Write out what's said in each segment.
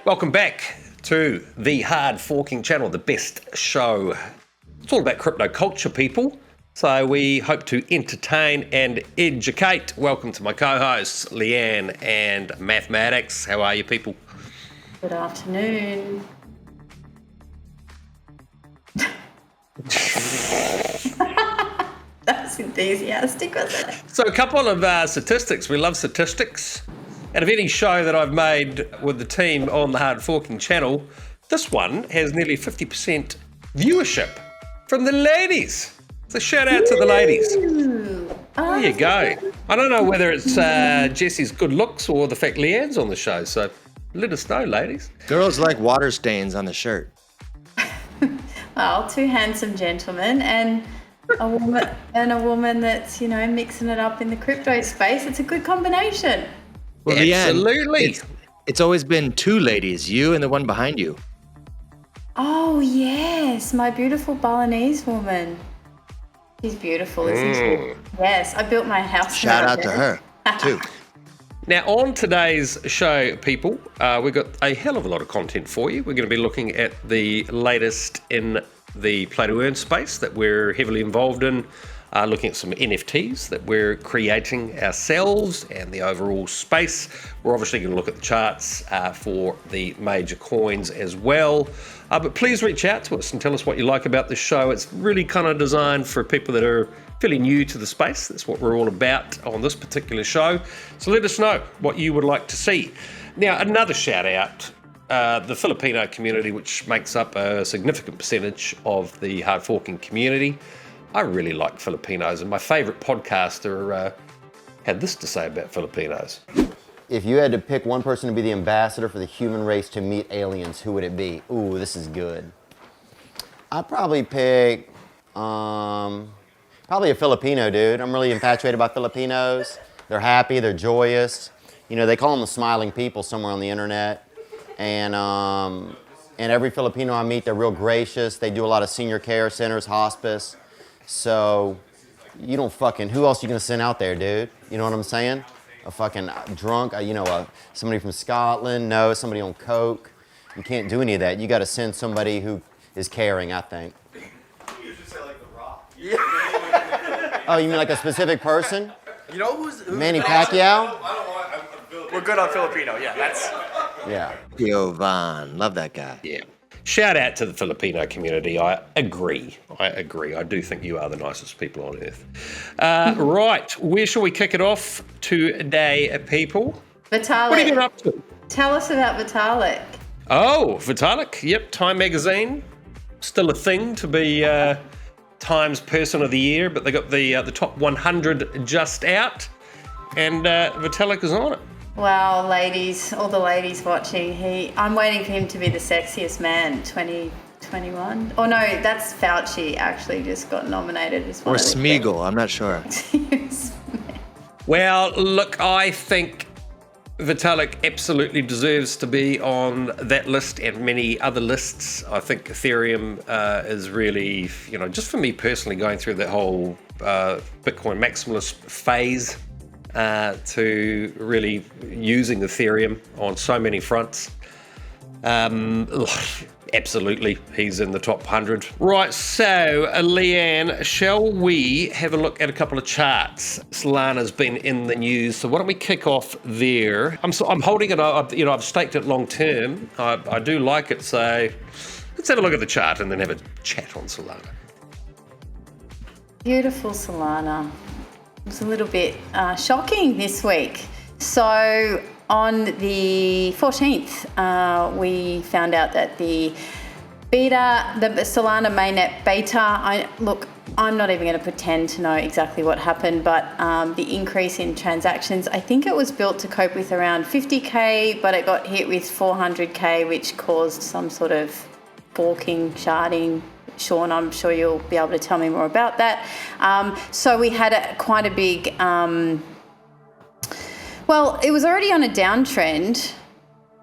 Welcome back to the Hardforking channel, the best show. It's all about crypto culture, people. So we hope to entertain and educate. Welcome to my co-hosts, Leanne and Mathematics. How are you, people? Good afternoon. That's enthusiastic, wasn't it? So a couple of statistics. We love statistics. Out of any show that I've made with the team on the Hardforking channel, this one has nearly 50% viewership from the ladies. So shout out to the ladies. There you go. I don't know whether it's Jesse's good looks or the fact Leanne's on the show. So let us know, ladies. Girls like water stains on the shirt. Well, two handsome gentlemen and a woman that's, mixing it up in the crypto space. It's a good combination. Well, absolutely. Leanne, it's always been two ladies, you and the one behind you. Oh, yes, my beautiful Balinese woman. She's beautiful, isn't she? Yes, I built my house. Shout out to her, too. Now, on today's show, people, we've got a hell of a lot of content for you. We're going to be looking at the latest in the play to earn space that we're heavily involved in, looking at some NFTs that we're creating ourselves and the overall space. We're obviously going to look at the charts for the major coins as well. But please reach out to us and tell us what you like about the show. It's really kind of designed for people that are fairly new to the space. That's what we're all about on this particular show. So let us know what you would like to see. Now, another shout out, the Filipino community, which makes up a significant percentage of the Hardforking community. I really like Filipinos, and my favorite podcaster had this to say about Filipinos. If you had to pick one person to be the ambassador for the human race to meet aliens, who would it be? Ooh, this is good. I'd probably pick, probably a Filipino dude. I'm really infatuated by Filipinos. They're happy, they're joyous. They call them the smiling people somewhere on the internet. And every Filipino I meet, they're real gracious. They do a lot of senior care centers, hospice. So you don't who else you gonna send out there, dude? You know what I'm saying? A fucking drunk, somebody from Scotland, no, somebody on coke. You can't do any of that. You gotta send somebody who is caring, I think. You should say like The Rock. Oh, you mean like a specific person? You know who's Manny Pacquiao? We're good on Filipino, yeah, that's... Yeah. Jovan, love that guy. Yeah. Shout out to the Filipino community. I agree. I do think you are the nicest people on earth. Right, where shall we kick it off today, people? Vitalik. What have you been up to? Tell us about Vitalik. Oh, Vitalik. Yep, Time Magazine. Still a thing to be Time's Person of the Year, but they got the top 100 just out, and Vitalik is on it. Well, ladies, all the ladies watching, I'm waiting for him to be the sexiest man 2021. Oh no, that's Fauci actually just got nominated as one. Or Smeagol, I'm not sure. Well, look, I think Vitalik absolutely deserves to be on that list and many other lists. I think Ethereum is really, just for me personally, going through that whole Bitcoin maximalist phase, to really using Ethereum on so many fronts. Absolutely, he's in the top 100. Right, so Leanne, shall we have a look at a couple of charts? Solana's been in the news, so why don't we kick off there? I'm holding it, I've staked it long term. I do like it, so let's have a look at the chart and then have a chat on Solana. Beautiful Solana. It was a little bit shocking this week. So on the 14th, we found out that the Solana mainnet beta, I'm not even going to pretend to know exactly what happened, but the increase in transactions, I think it was built to cope with around 50K, but it got hit with 400K, which caused some sort of forking, sharding. Sean, I'm sure you'll be able to tell me more about that. So we had quite a big, well, it was already on a downtrend.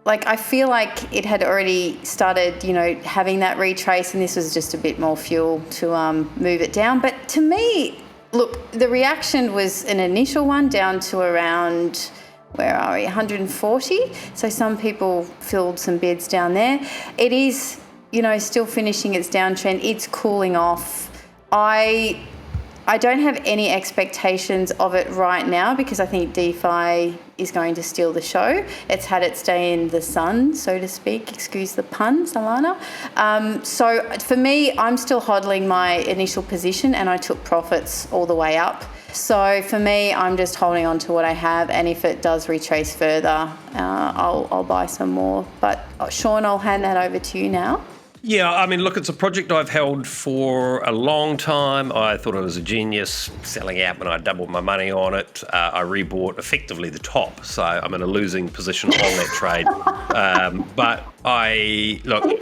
Like, I feel like it had already started, having that retrace, and this was just a bit more fuel to move it down. But to me, look, the reaction was an initial one down to around where are we? 140. So some people filled some bids down there. It is, still finishing its downtrend. It's cooling off. I don't have any expectations of it right now because I think DeFi is going to steal the show. It's had its day in the sun, so to speak. Excuse the pun, Solana. So for me, I'm still hodling my initial position and I took profits all the way up. So for me, I'm just holding on to what I have, and if it does retrace further, I'll buy some more. But Sean, I'll hand that over to you now. Yeah, I mean, look, it's a project I've held for a long time. I thought I was a genius selling out when I doubled my money on it. I rebought effectively the top, so I'm in a losing position on that trade. But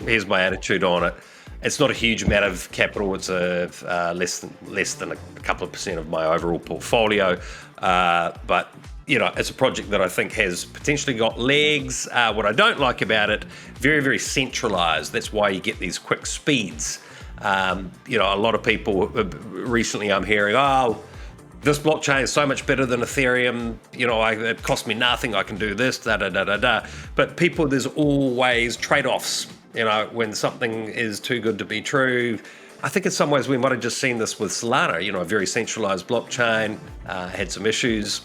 here's my attitude on it. It's not a huge amount of capital. It's less than a couple of percent of my overall portfolio. But it's a project that I think has potentially got legs. What I don't like about it, very, very centralized. That's why you get these quick speeds. A lot of people recently I'm hearing, this blockchain is so much better than Ethereum. It cost me nothing. I can do this, da-da-da-da-da. But there's always trade-offs. When something is too good to be true. I think in some ways we might have just seen this with Solana, a very centralized blockchain, had some issues.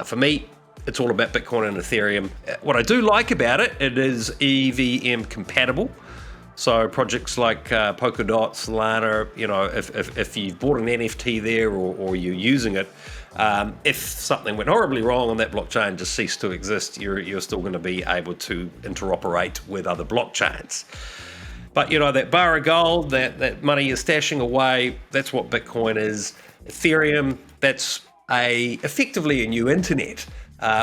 For me, it's all about Bitcoin and Ethereum. What I do like about it, it is EVM compatible. So projects like Polkadot, Solana, if you've bought an NFT there or you're using it, if something went horribly wrong and that blockchain just ceased to exist, you're still going to be able to interoperate with other blockchains. But that bar of gold, that money you're stashing away, that's what Bitcoin is. Ethereum, that's effectively a new internet,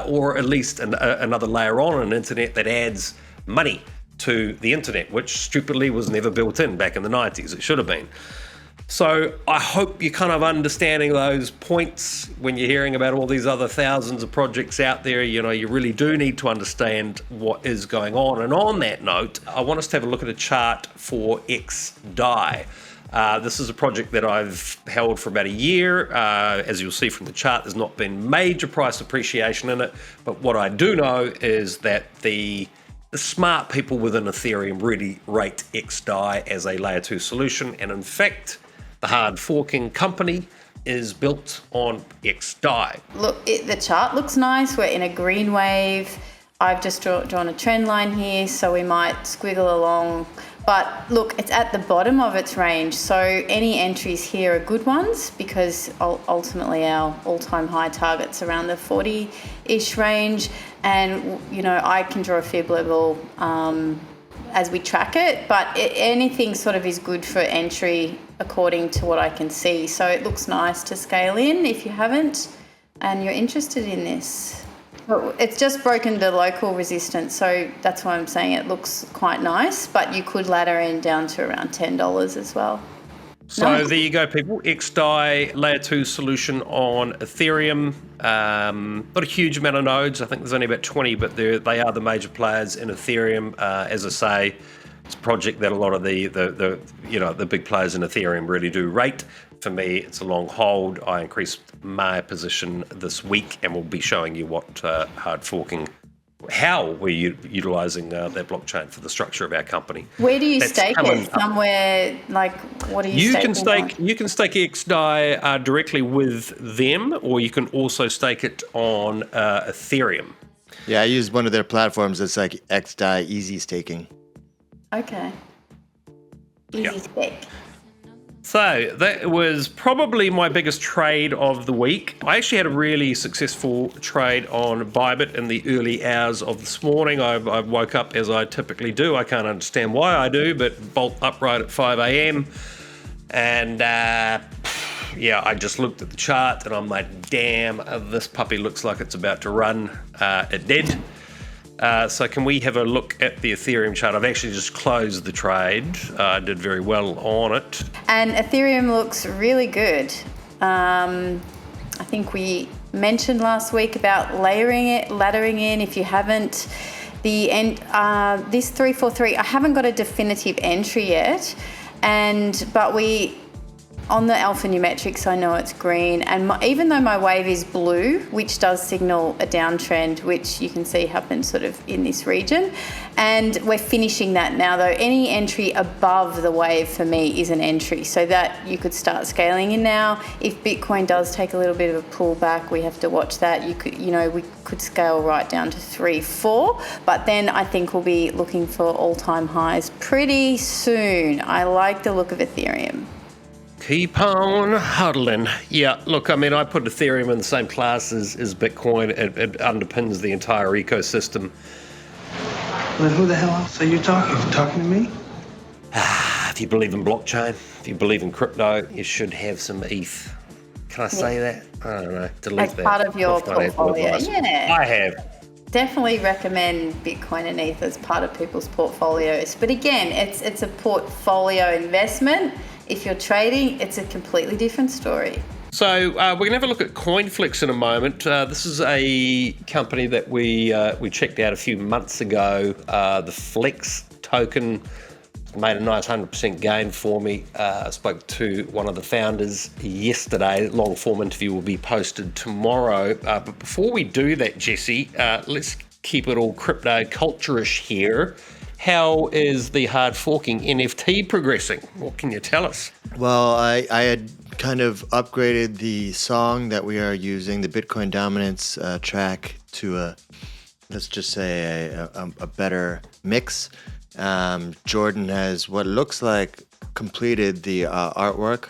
or at least another layer on an internet that adds money to the internet, which stupidly was never built in back in the 90s. It should have been. So I hope you're kind of understanding those points when you're hearing about all these other thousands of projects out there. You really do need to understand what is going on. And on that note, I want us to have a look at a chart for Xdai. This is a project that I've held for about a year. As you'll see from the chart, there's not been major price appreciation in it. But what I do know is that the smart people within Ethereum really rate Xdai as a layer 2 solution. And in fact, the Hardforking company is built on Xdai. Look, the chart looks nice. We're in a green wave. I've just drawn a trend line here, so we might squiggle along. But look, it's at the bottom of its range. So any entries here are good ones because ultimately our all-time high target's around the 40-ish range. And, I can draw a fib level as we track it, but anything sort of is good for entry according to what I can see. So it looks nice to scale in if you haven't and you're interested in this. It's just broken the local resistance, so that's why I'm saying it looks quite nice, but you could ladder in down to around $10 as well. So there you go, people. Xdai layer 2 solution on Ethereum. Not a huge amount of nodes. I think there's only about 20, but they are the major players in Ethereum. As I say, it's a project that a lot of the big players in Ethereum really do rate. For me, it's a long hold. I increased my position this week, and we'll be showing you what how we're utilizing that blockchain for the structure of our company. Where do you stake it? Somewhere what are you staking? You can stake Xdai directly with them, or you can also stake it on Ethereum. Yeah, I use one of their platforms. It's like Xdai Easy Staking. Okay. Easy stake. So that was probably my biggest trade of the week. I actually had a really successful trade on Bybit in the early hours of this morning. I woke up as I typically do. I can't understand why I do, but bolt upright at 5 a.m. And I just looked at the chart and I'm like, damn, this puppy looks like it's about to run. It did. So can we have a look at the Ethereum chart? I've actually just closed the trade. I did very well on it. And Ethereum looks really good. I think we mentioned last week about laddering in. If you haven't, this 343, I haven't got a definitive entry yet. But we on the alphanumerics, I know it's green, and even though my wave is blue, which does signal a downtrend, which you can see happens sort of in this region, and we're finishing that now. Though any entry above the wave for me is an entry, so that you could start scaling in now. If Bitcoin does take a little bit of a pullback, we have to watch that. We could scale right down to 3-4, but then I think we'll be looking for all-time highs pretty soon. I like the look of Ethereum. Keep on huddling. Yeah, look, I mean, I put Ethereum in the same class as Bitcoin. It underpins the entire ecosystem. But who the hell else are you talking? Talking to me? If you believe in blockchain, if you believe in crypto, you should have some ETH. Can I say that? I don't know. Delete As that. part of your Not financial portfolio. advice. Yeah. I have. Definitely recommend Bitcoin and ETH as part of people's portfolios. But again, it's a portfolio investment. If you're trading, it's a completely different story. So we're going to have a look at CoinFlix in a moment. This is a company that we checked out a few months ago. The Flex token made a nice 100% gain for me. I spoke to one of the founders yesterday. Long form interview will be posted tomorrow. But before we do that, Jesse, let's keep it all crypto culture-ish here. How is the Hardforking NFT progressing? What can you tell us? Well, I had kind of upgraded the song that we are using, the Bitcoin Dominance track, to let's just say a better mix. Jordan has what looks like completed the artwork.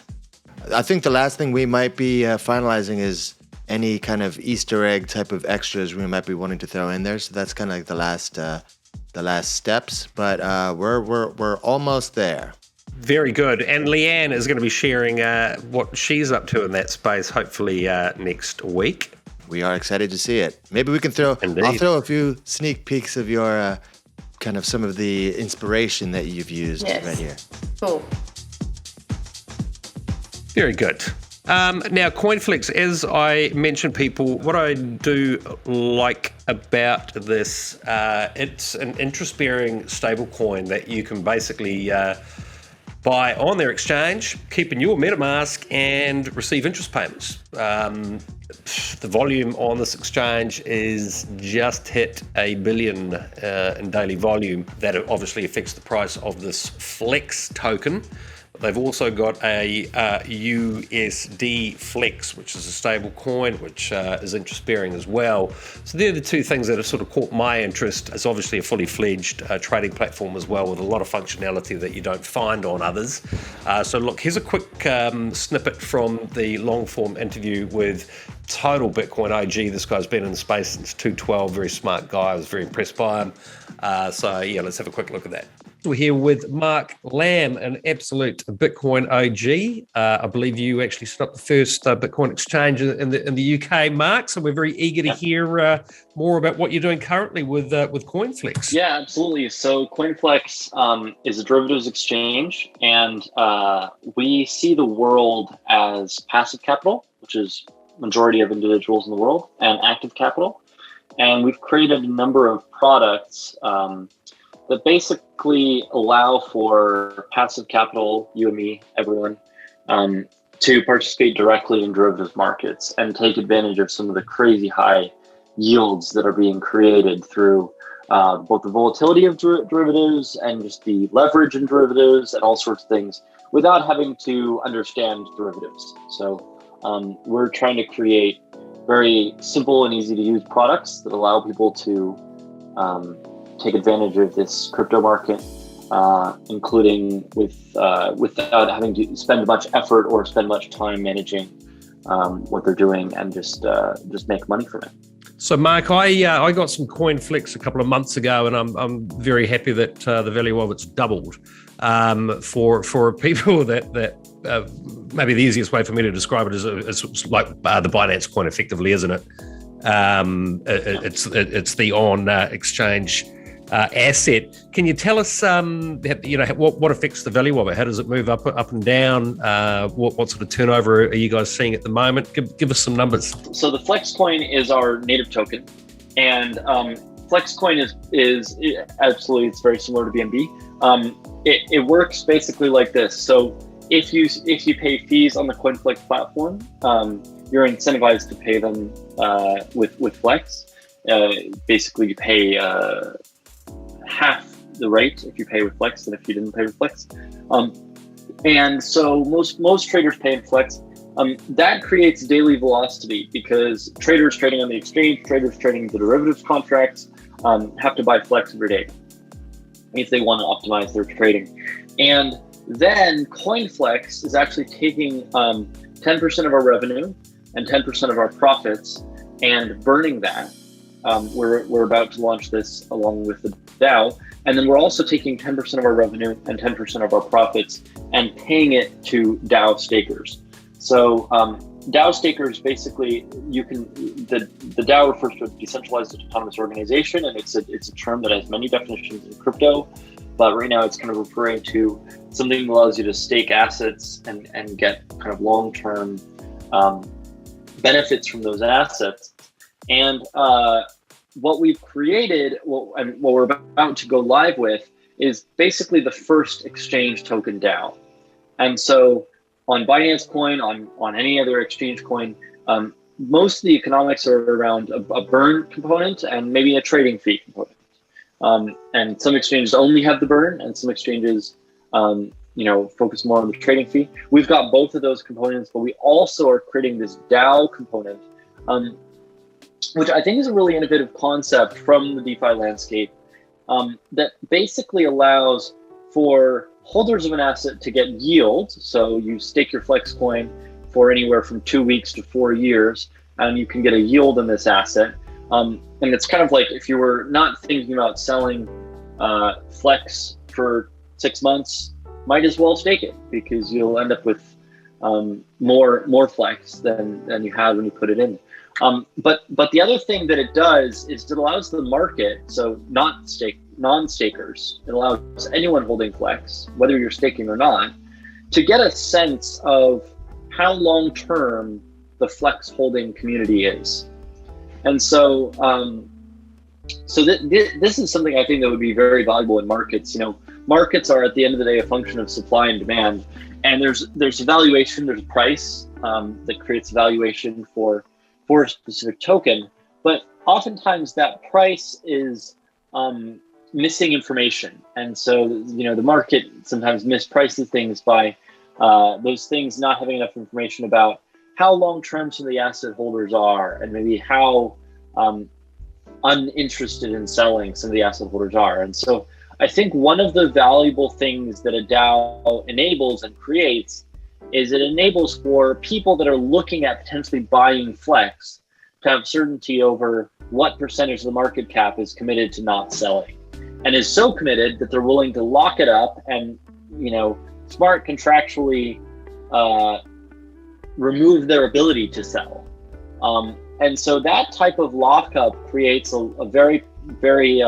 I think the last thing we might be finalizing is any kind of Easter egg type of extras we might be wanting to throw in there. So that's kind of like the last steps, but we're almost there. Very good. And Leanne is going to be sharing what she's up to in that space, hopefully next week. We are excited to see it. Maybe we can I'll throw a few sneak peeks of your kind of some of the inspiration that you've used right here. Cool. Very good. Now, CoinFlix, as I mentioned, people, what I do like about this, it's an interest-bearing stablecoin that you can basically buy on their exchange, keep in your MetaMask, and receive interest payments. The volume on this exchange is just hit 1 billion in daily volume. That obviously affects the price of this Flex token. They've also got a USD Flex, which is a stable coin, which is interest-bearing as well. So they're the two things that have sort of caught my interest. It's obviously a fully fledged trading platform as well, with a lot of functionality that you don't find on others. So look, here's a quick snippet from the long-form interview with Total Bitcoin OG. This guy's been in the space since 2012, very smart guy. I was very impressed by him. So yeah, let's have a quick look at that. We're here with Mark Lamb, an absolute Bitcoin OG. I believe you actually set up the first Bitcoin exchange in the UK, Mark. So we're very eager to hear more about what you're doing currently with CoinFlix. Yeah, absolutely. So CoinFlix is a derivatives exchange, and we see the world as passive capital, which is majority of individuals in the world, and active capital. And we've created a number of products that basically allow for passive capital, you and me, everyone, to participate directly in derivatives markets and take advantage of some of the crazy high yields that are being created through both the volatility of derivatives and just the leverage in derivatives and all sorts of things without having to understand derivatives. So we're trying to create very simple and easy to use products that allow people to take advantage of this crypto market, including without having to spend much effort or spend much time managing what they're doing, and just make money from it. So, Mark, I got some CoinFlix a couple of months ago, and I'm very happy that the value of it's doubled. For people that maybe the easiest way for me to describe it is like the Binance coin, effectively, isn't it? It's the on exchange asset. Can you tell us, what affects the value of it? How does it move up and down? What sort of turnover are you guys seeing at the moment? Give us some numbers. So the Flex coin is our native token, and Flex coin is absolutely, it's very similar to BNB. It works basically like this. So if you pay fees on the CoinFlex platform, you're incentivized to pay them with Flex. Basically, you pay half the rate if you pay with Flex than if you didn't pay with Flex. And so most traders pay in Flex. That creates daily velocity because traders trading on the exchange, traders trading the derivatives contracts have to buy Flex every day if they want to optimize their trading. And then CoinFlex is actually taking 10% of our revenue and 10% of our profits and burning that. We're about to launch this along with the DAO. And then we're also taking 10% of our revenue and 10% of our profits and paying it to DAO stakers. So DAO stakers, basically, the DAO refers to a decentralized autonomous organization, and it's a term that has many definitions in crypto. But right now it's kind of referring to something that allows you to stake assets and get kind of long-term benefits from those assets. And what we've created, and what we're about to go live with, is basically the first exchange token DAO. And so on Binance Coin, on any other exchange coin, most of the economics are around a burn component and maybe a trading fee component. And some exchanges only have the burn, and some exchanges, focus more on the trading fee. We've got both of those components, but we also are creating this DAO component, which I think is a really innovative concept from the DeFi landscape, that basically allows for holders of an asset to get yield. So you stake your Flex coin for anywhere from 2 weeks to 4 years, and you can get a yield in this asset. And it's kind of like if you were not thinking about selling Flex for 6 months, might as well stake it because you'll end up with more Flex than you had when you put it in. But the other thing that it does is it allows the market, so non-stakers, it allows anyone holding Flex, whether you're staking or not, to get a sense of how long-term the Flex holding community is. And so, this is something I think that would be very valuable in markets. Markets are at the end of the day a function of supply and demand, and there's a valuation, there's a price that creates valuation for a specific token, but oftentimes that price is missing information. And so, the market sometimes misprices things by those things not having enough information about how long-term some of the asset holders are, and maybe how uninterested in selling some of the asset holders are. And so I think one of the valuable things that a DAO enables and creates is it enables for people that are looking at potentially buying Flex to have certainty over what percentage of the market cap is committed to not selling, and is so committed that they're willing to lock it up and, smart contractually remove their ability to sell. And so that type of lockup creates a very, very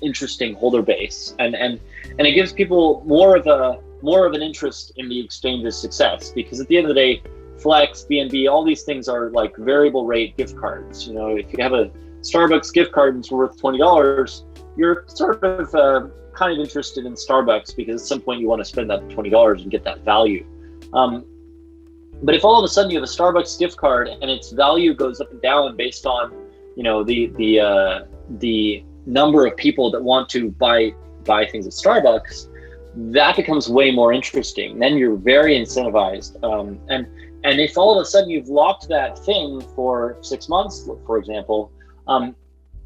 interesting holder base, and it gives people more of an interest in the exchange's success, because at the end of the day, Flex, BNB, all these things are like variable rate gift cards. If you have a Starbucks gift card and it's worth $20, you're sort of kind of interested in Starbucks because at some point you want to spend that $20 and get that value. But if all of a sudden you have a Starbucks gift card and its value goes up and down based on, the number of people that want to buy things at Starbucks, that becomes way more interesting. Then you're very incentivized. And if all of a sudden you've locked that thing for 6 months, for example,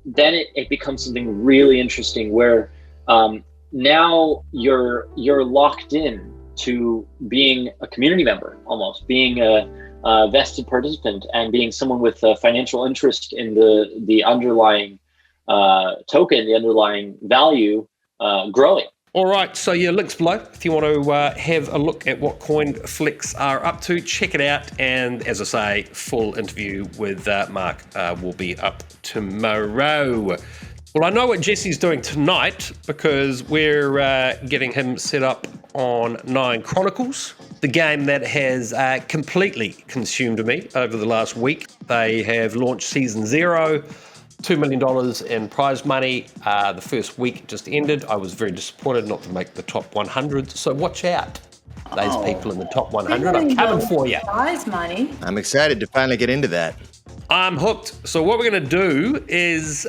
then it becomes something really interesting where now you're locked in to being a community member, almost being a vested participant, and being someone with a financial interest in the underlying token, the underlying value growing. All right, so your links below if you want to have a look at what CoinFlex are up to. Check it out, and as I say, full interview with Mark will be up tomorrow. Well, I know what Jesse's doing tonight because we're getting him set up on 9 Chronicles, the game that has completely consumed me over the last week. They have launched Season 0, $2 million in prize money. The first week just ended. I was very disappointed not to make the top 100, so watch out. those people in the top 100. I'm coming for you. Prize money. I'm excited to finally get into that. I'm hooked. So what we're going to do is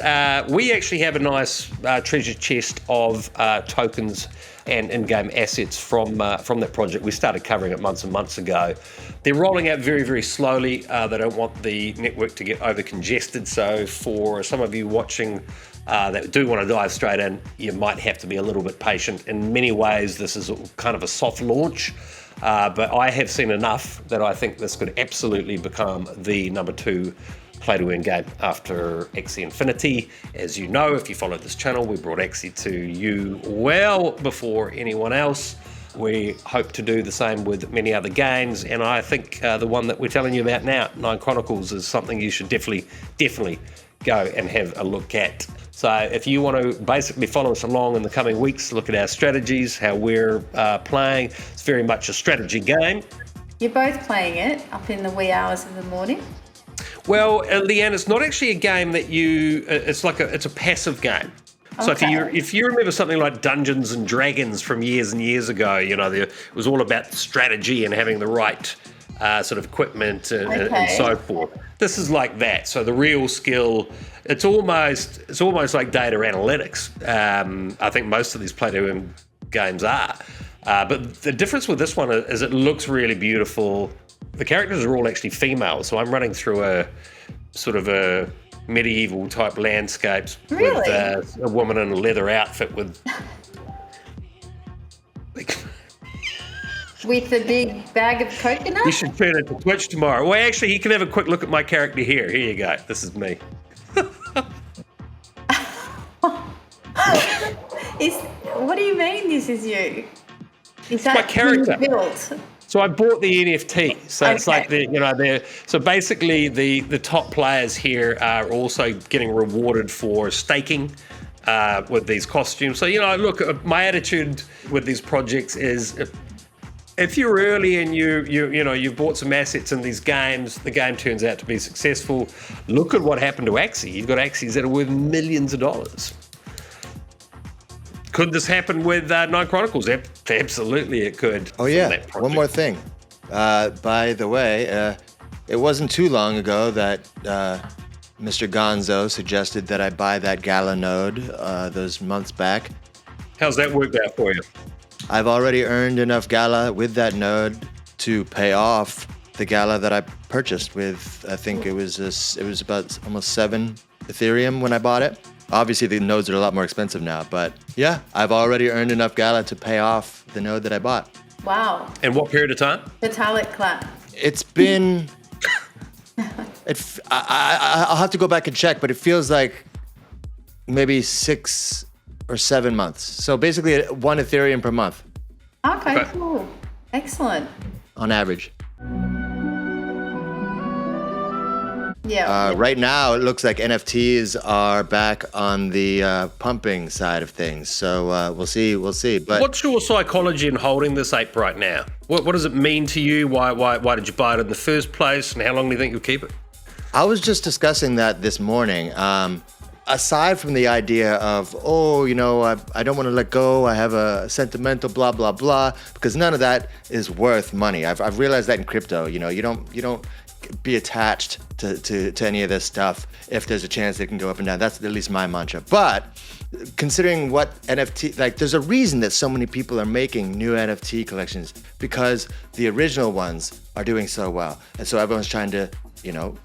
we actually have a nice treasure chest of tokens and in-game assets from that project. We started covering it months and months ago. They're rolling out very, very slowly. They don't want the network to get over-congested. So for some of you watching that do want to dive straight in, you might have to be a little bit patient. In many ways, this is kind of a soft launch. But I have seen enough that I think this could absolutely become the number 2 play-to-earn game after Axie Infinity. As you know, if you follow this channel, we brought Axie to you well before anyone else. We hope to do the same with many other games, and I think the one that we're telling you about now, 9 Chronicles, is something you should definitely go and have a look at. So if you want to basically follow us along in the coming weeks, look at our strategies, how we're playing, it's very much a strategy game. You're both playing it up in the wee hours of the morning. Well, Leanne, it's not actually a game that it's a passive game. So if you remember something like Dungeons and Dragons from years and years ago, it was all about strategy and having the right sort of equipment and so forth. This is like that. So the real skill, it's almost like data analytics. I think most of these play-to-earn games are. But the difference with this one is it looks really beautiful. The characters are all actually female, so I'm running through a sort of a medieval type landscapes with a woman in a leather outfit with with a big bag of coconut. You should turn it to Twitch tomorrow. Well, actually, you can have a quick look at my character here. Here you go. This is me. What do you mean this is you? Is that my character built? So I bought the NFT. So it's like so basically the top players here are also getting rewarded for staking with these costumes. So look, my attitude with these projects is if you're early and you've bought some assets in these games, the game turns out to be successful. Look at what happened to Axie. You've got Axies that are worth millions of dollars. Could this happen with 9 Chronicles? Absolutely, it could. Oh, yeah. One more thing. By the way, it wasn't too long ago that Mr. Gonzo suggested that I buy that Gala node those months back. How's that worked out for you? I've already earned enough Gala with that node to pay off the Gala that I purchased with, I think it was about almost 7 Ethereum when I bought it. Obviously, the nodes are a lot more expensive now, but yeah, I've already earned enough Gala to pay off the node that I bought. Wow. In what period of time? Vitalik clap. It's been... I'll have to go back and check, but it feels like maybe 6 or 7 months. So basically 1 Ethereum per month. Okay, cool. Excellent. On average. Yeah. Right now, it looks like NFTs are back on the pumping side of things. So we'll see. But what's your psychology in holding this ape right now? What does it mean to you? Why did you buy it in the first place? And how long do you think you'll keep it? I was just discussing that this morning. Aside from the idea of, I don't want to let go. I have a sentimental blah, blah, blah, because none of that is worth money. I've realized that in crypto, you don't be attached to any of this stuff if there's a chance they can go up and down. That's at least my mantra. But considering what NFT, there's a reason that so many people are making new NFT collections, because the original ones are doing so well. And so everyone's trying to,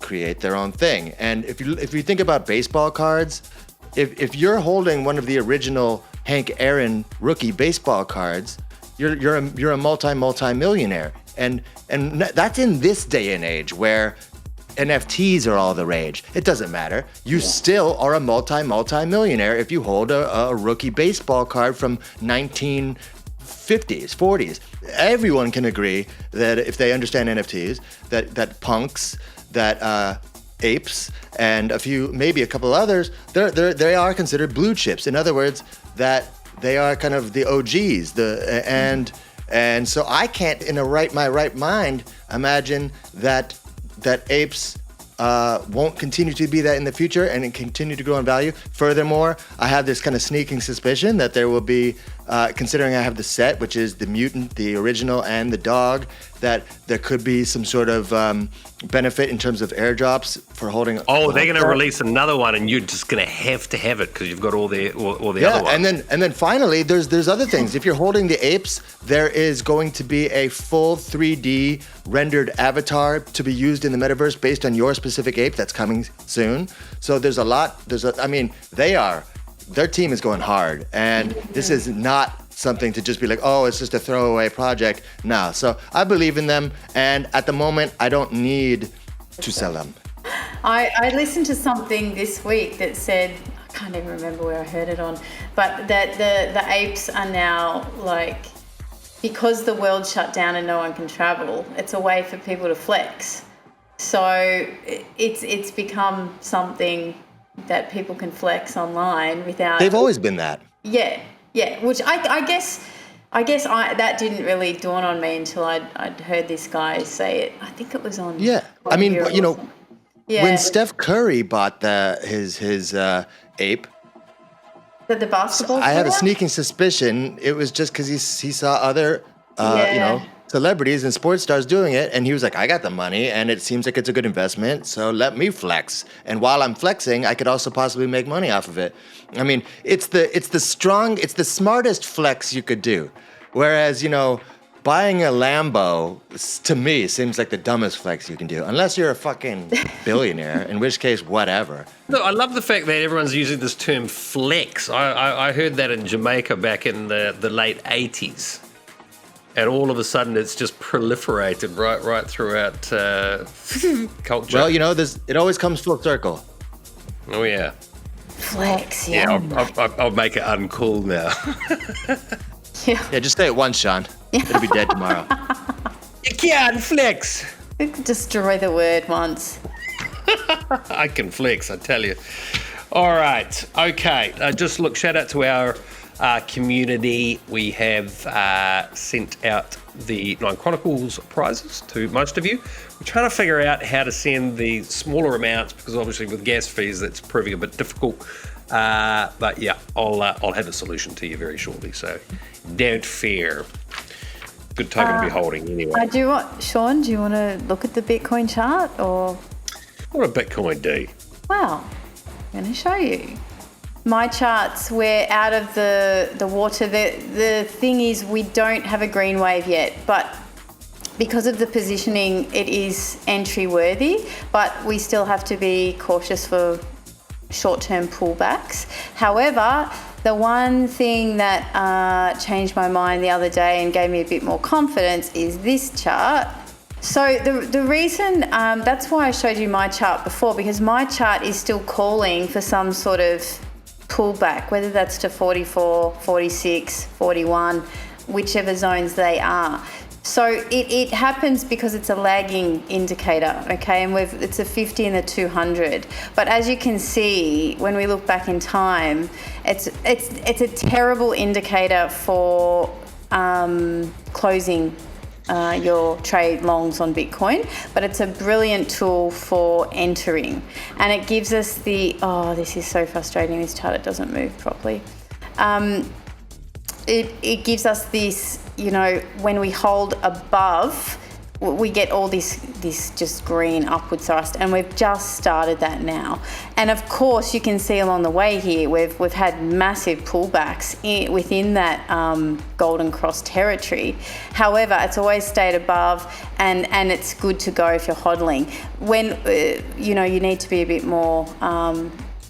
create their own thing. And if you think about baseball cards, if you're holding one of the original Hank Aaron rookie baseball cards, you're a multi-millionaire. And that's in this day and age where NFTs are all the rage. It doesn't matter. You still are a multi-millionaire if you hold a rookie baseball card from 1950s, 40s. Everyone can agree that if they understand NFTs, that punks, that apes, and maybe a couple others, they are considered blue chips. In other words, that they are kind of the OGs. And so I can't, in my right mind, imagine that apes won't continue to be that in the future and continue to grow in value. Furthermore, I have this kind of sneaking suspicion that there will be considering I have the set, which is the mutant, the original, and the dog, that there could be some sort of benefit in terms of airdrops for holding. Oh, they're going to release another one, and you're just going to have it because you've got all the other ones. and then finally, there's other things. If you're holding the apes, there is going to be a full 3D rendered avatar to be used in the metaverse based on your specific ape. That's coming soon. So there's a lot. Their team is going hard, and this is not something to just be like, oh, it's just a throwaway project. No, so I believe in them, and at the moment, I don't need to sell them. I listened to something this week that said, I can't even remember where I heard it on, but that the apes are now like, because the world shut down and no one can travel, it's a way for people to flex. So it's become something that people can flex online without. They've always been that. Yeah. Which I guess that didn't really dawn on me until I'd heard this guy say it. I think it was on. Yeah, I mean, you know, yeah. When Steph Curry bought his ape. The basketball. I had a player? sneaking suspicion it was just because he saw other, celebrities and sports stars doing it, and he was like, I got the money, and it seems like it's a good investment, so let me flex. And while I'm flexing, I could also possibly make money off of it. I mean, it's the smartest flex you could do. Whereas, buying a Lambo, to me, seems like the dumbest flex you can do, unless you're a fucking billionaire, in which case, whatever. No, I love the fact that everyone's using this term flex. I heard that in Jamaica back in the late 80s. And all of a sudden, it's just proliferated right throughout culture. Well, it always comes full circle. Oh, yeah. Flex, yeah. I'll make it uncool now. Yeah, just say it once, Sean. It'll be dead tomorrow. You can't flex. Destroy the word once. I can flex, I tell you. All right. Okay. Shout out to our community. We have sent out the 9 Chronicles prizes to most of you. We're trying to figure out how to send the smaller amounts because obviously with gas fees that's proving a bit difficult. But yeah, I'll have a solution to you very shortly. So don't fear. Good token to be holding anyway. Sean, do you want to look at the Bitcoin chart or? What a Bitcoin do? Well, I'm going to show you. My charts, we're out of the water. The thing is, we don't have a green wave yet, but because of the positioning, it is entry worthy, but we still have to be cautious for short-term pullbacks. However, the one thing that changed my mind the other day and gave me a bit more confidence is this chart. So the reason, that's why I showed you my chart before, because my chart is still calling for some sort of pullback, whether that's to 44, 46, 41, whichever zones they are. So it happens because it's a lagging indicator, okay? And it's a 50 and a 200. But as you can see, when we look back in time, it's a terrible indicator for closing your trade longs on Bitcoin, but it's a brilliant tool for entering. And it gives us this is so frustrating, this chart, it doesn't move properly. It gives us this, when we hold above, we get all this just green upward thrust, and we've just started that now. And of course, you can see along the way here, we've had massive pullbacks within that golden cross territory. However, it's always stayed above, and it's good to go if you're hodling. When you need to be a bit more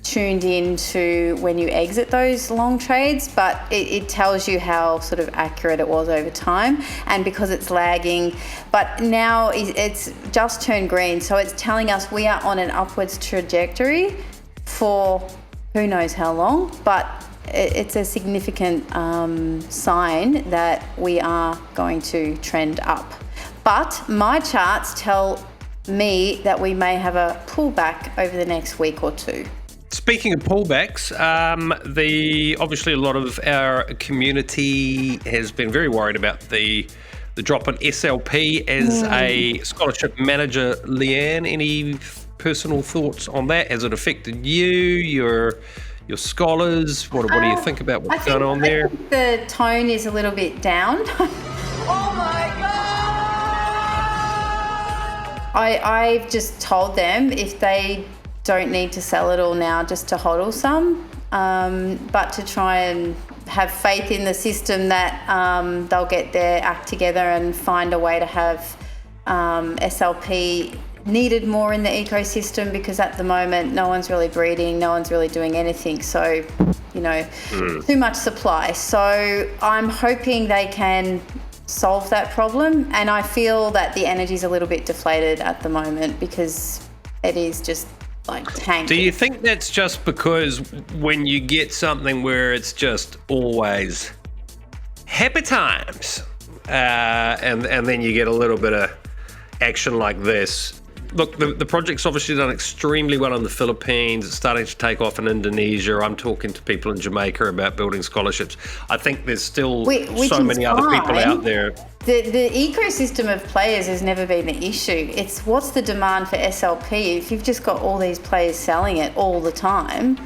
tuned in to when you exit those long trades, but it tells you how sort of accurate it was over time, and because it's lagging. But now it's just turned green, so it's telling us we are on an upwards trajectory for who knows how long, but it's a significant sign that we are going to trend up. But my charts tell me that we may have a pullback over the next week or two. Speaking of pullbacks, obviously a lot of our community has been very worried about the drop in SLP as a scholarship manager. Leanne, any personal thoughts on that? Has it affected you, your scholars? What do you think about what's going on there? I think the tone is a little bit down. I've just told them if they don't need to sell it all now, just to hodl some, but to try and have faith in the system that they'll get their act together and find a way to have SLP needed more in the ecosystem, because at the moment no one's really breeding, no one's really doing anything, so too much supply. So I'm hoping they can solve that problem, and I feel that the energy's a little bit deflated at the moment because it is just like tanking. Do you think that's just because when you get something where it's just always happy times, and then you get a little bit of action like this? Look, the project's obviously done extremely well in the Philippines. It's starting to take off in Indonesia. I'm talking to people in Jamaica about building scholarships. I think there's still so many other people out there. The ecosystem of players has never been the issue. It's what's the demand for SLP. If you've just got all these players selling it all the time,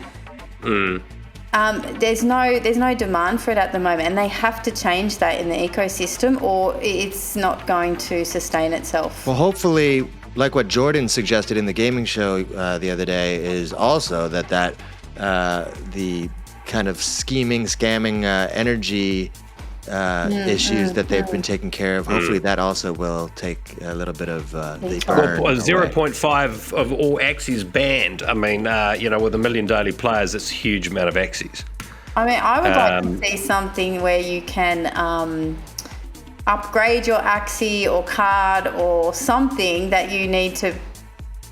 there's no demand for it at the moment, and they have to change that in the ecosystem, or it's not going to sustain itself. Well, hopefully, like what Jordan suggested in the gaming show the other day, is also that the kind of scamming energy issues that they've been taking care of. Hopefully that also will take a little bit of the burn. 0.5 of all Axies banned. I mean, with 1 million daily players, it's a huge amount of Axies. I mean, I would like to see something where you can upgrade your Axie or card or something that you need to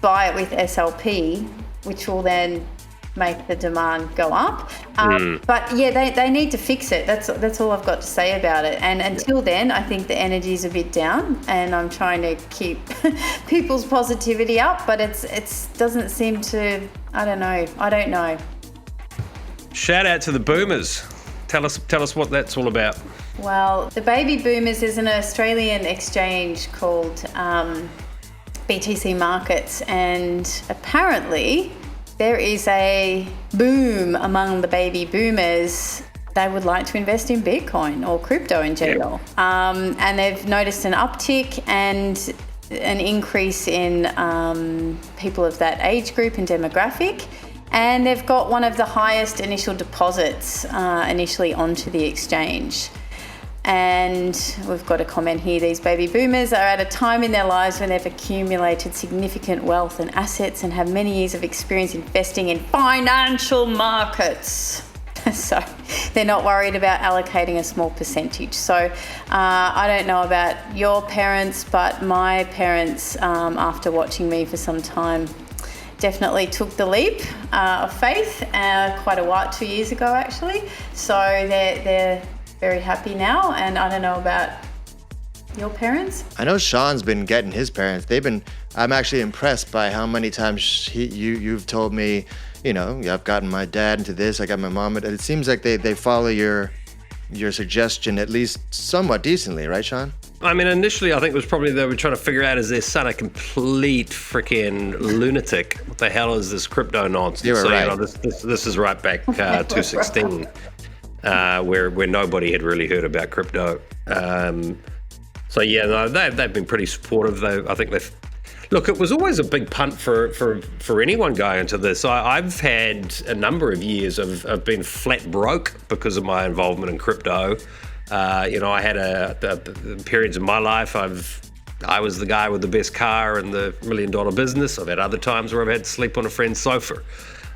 buy it with SLP, which will then make the demand go up. But yeah, they need to fix it. That's all I've got to say about it. And until then, I think the energy's a bit down, and I'm trying to keep people's positivity up, but it doesn't seem to. I don't know. Shout out to the boomers. Tell us what that's all about. Well, the baby boomers is an Australian exchange called BTC Markets, and apparently there is a boom among the baby boomers. They would like to invest in Bitcoin or crypto in general. Yep. And they've noticed an uptick and an increase in people of that age group and demographic. And they've got one of the highest initial deposits initially onto the exchange. And we've got a comment here. These baby boomers are at a time in their lives when they've accumulated significant wealth and assets and have many years of experience investing in financial markets. So they're not worried about allocating a small percentage. So I don't know about your parents, but my parents, after watching me for some time, definitely took the leap of faith quite a while, 2 years ago actually. So they're very happy now, and I don't know about your parents. I know Sean's been getting his parents. I'm actually impressed by how many times you've told me, I've gotten my dad into this, I got my mom. It seems like they follow your suggestion at least somewhat decently, right, Sean? I mean, initially, I think it was probably they were trying to figure out, is their son a complete freaking lunatic? What the hell is this crypto nonsense? You were right. This is right back 2016. Where nobody had really heard about crypto. So yeah, no, they've been pretty supportive. I think look, it was always a big punt for anyone going into this. I've had a number of years of being flat broke because of my involvement in crypto. I had periods in my life I was the guy with the best car and the $1 million business. I've had other times where I've had to sleep on a friend's sofa.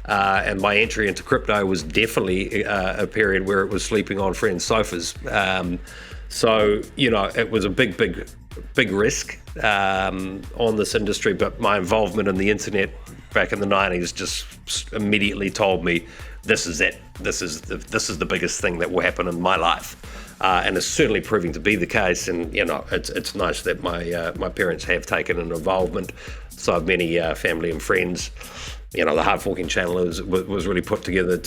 And my entry into crypto was definitely a period where it was sleeping on friends' sofas. So, it was a big risk on this industry, but my involvement in the internet back in the 90s just immediately told me this is it. This is the biggest thing that will happen in my life. And it's certainly proving to be the case. And, it's nice that my parents have taken an involvement. So have many family and friends. The Hardforking channel was really put together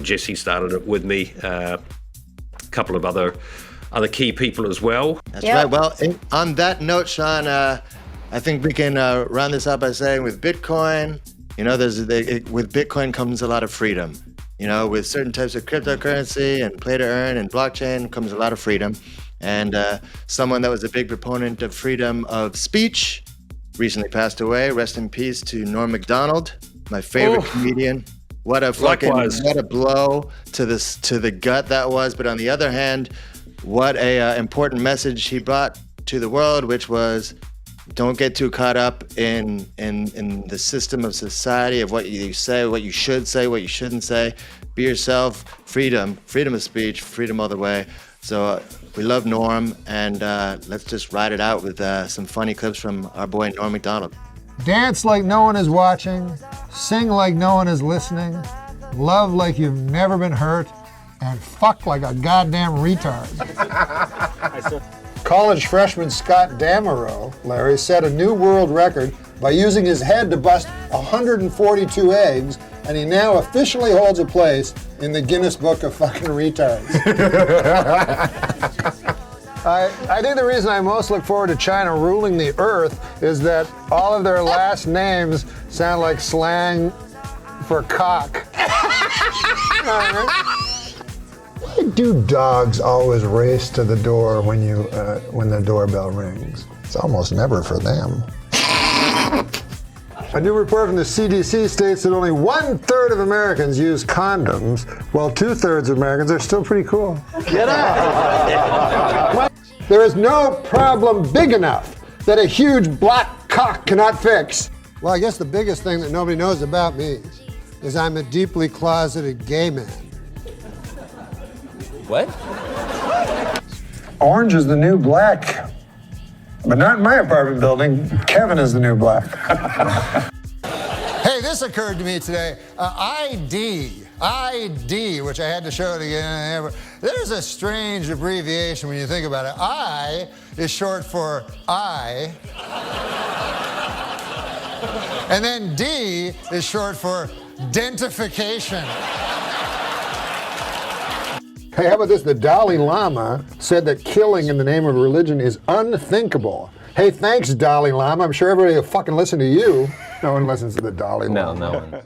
Jesse started it with me, a couple of other key people as well. That's right. Well, on that note, Sean, I think we can round this up by saying with Bitcoin, You know, with Bitcoin comes a lot of freedom. You know, with certain types of cryptocurrency and play to earn and blockchain comes a lot of freedom. And someone that was a big proponent of freedom of speech recently passed away. Rest in peace to Norm Macdonald, my favorite comedian. What a blow to the gut that was. But on the other hand, what a important message he brought to the world, which was, don't get too caught up in the system of society of what you say, what you should say, what you shouldn't say. Be yourself. Freedom of speech, freedom all the way. So we love Norm, and let's just ride it out with some funny clips from our boy Norm Macdonald. Dance like no one is watching, sing like no one is listening, love like you've never been hurt, and fuck like a goddamn retard. College freshman Scott Damerow, Larry, set a new world record by using his head to bust 142 eggs, and he now officially holds a place in the Guinness Book of fucking retards. I think the reason I most look forward to China ruling the earth is that all of their last names sound like slang for cock. Why do dogs always race to the door when the doorbell rings? It's almost never for them. A new report from the CDC states that only 1/3 of Americans use condoms, while 2/3 of Americans are still pretty cool. Get out! There is no problem big enough that a huge black cock cannot fix. Well, I guess the biggest thing that nobody knows about me is I'm a deeply closeted gay man. What? Orange is the new black. But not in my apartment building. Kevin is the new black. Hey, this occurred to me today. ID, which I had to show it again. There's a strange abbreviation when you think about it. I is short for I. And then D is short for dentification. Hey, how about this? The Dalai Lama said that killing in the name of religion is unthinkable. Hey, thanks, Dalai Lama. I'm sure everybody will fucking listen to you. No one listens to the Dalai Lama. No one.